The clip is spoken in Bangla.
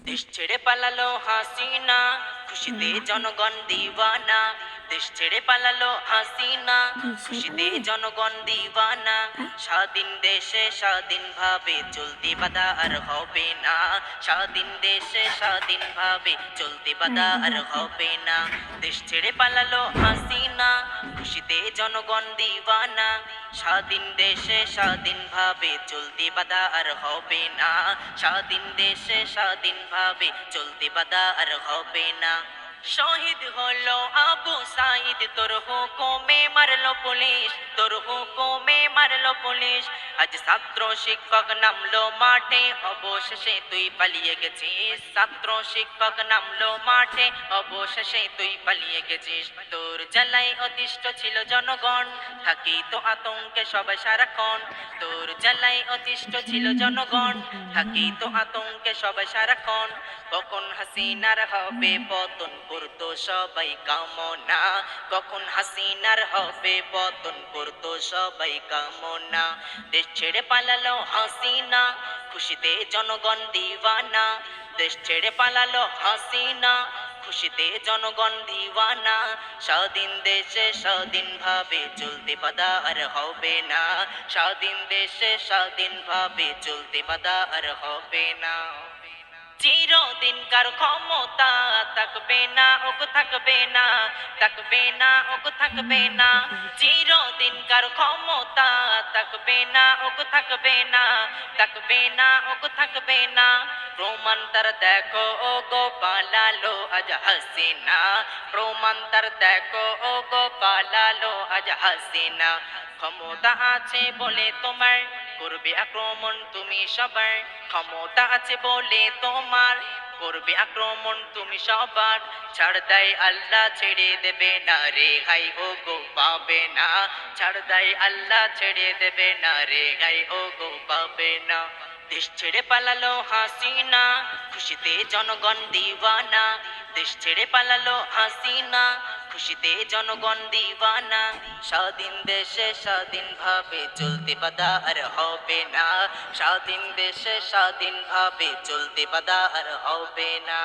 দেশ ছেড়ে পালালো হাসিনা, খুশিতে জনগণ দিওয়ানা। দেশ ছেড়ে পালালো হাসিনা, খুশিতে জনগণ দিওয়ানা। স্বাধীন দেশে স্বাধীনভাবে চলতে বাধা আর হবে না। স্বাধীন দেশে স্বাধীনভাবে চলতে বাধা আর হবে না। দেশ ছেড়ে পালালো হাসিনা, খুশিতে জনগণ দিওয়ানা। স্বাধীন দেশে স্বাধীনভাবে চলতে বাধা আর হবে না। স্বাধীন দেশে স্বাধীনভাবে চলতে বাধা আর হবে না। শহীদ হলো আবু সাইদ, তোর হুকুমে মারলো পুলিশ, তোর হুকুমে মারলো পুলিশ। আজ ছাত্র শিক্ষক নামলো মাঠে, অবশেষে তুই পালিয়ে গেছিস। ছাত্র শিক্ষক নামলো মাঠে, অবশেষে তুই পালিয়ে গেছিস। তোর জ্বালায় অতিষ্ঠ ছিল জনগণ, থাকি তো আতঙ্কে সবাই সারাক্ষণ। তোর জ্বালায় অতিষ্ঠ ছিল জনগণ, থাকি তো আতঙ্কে সবাই সারাক্ষণ। কখন হাসিনার হবে পতন করতো সবাই কামনা। কখন হাসিনার হবে পতন করতো সবাই কামনা। দেশ ছেড়ে পালালো হাসিনা, খুশিতে জনগণ দিওয়ানা। দেশ ছেড়ে পালালো হাসিনা, খুশিতে জনগণ দিওয়ানা। স্বাধীন দেশে স্বাধীনভাবে চলতে বাধা আর হবে না। স্বাধীন দেশে স্বাধীনভাবে চলতে বাধা আর হবে না। চিরদিনকার ক্ষমতা থাকবে না, ওগো থাকবে না, থাকবে না, ওগো থাকবে না। চিরদিনকার ক্ষমতা থাকবে না, ওগো থাকবে না, থাকবে না, ওগো থাকবে না। প্রমাণ তার দেখো ওগো পালালো আজ হাসিনা। প্রমাণ তার দেখো ওগো পালালো আজ হাসিনা। ক্ষমতা আছে বলে তোমার করবে আক্রমণ তুমি সবার। ক্ষমতা আছে বলে তোমার করবে আক্রমণ তুমি সবার। ছাড় দেয় আল্লাহ ছেড়ে দেবে না, রেহাই ও গো পাবে না। ছাড় দেয় আল্লাহ ছেড়ে দেবে না, রেহাই ও গো পাবে না। দেশ ছেড়ে পালালো হাসিনা, খুশিতে জনগণ দিওয়ানা। দেশ ছেড়ে পালালো হাসিনা, খুশিতে জনগণ দিওয়ানা। স্বাধীন দেশে স্বাধীনভাবে চলতে বাধা আর হবে না। স্বাধীন দেশে স্বাধীনভাবে চলতে বাধা আর হবে না।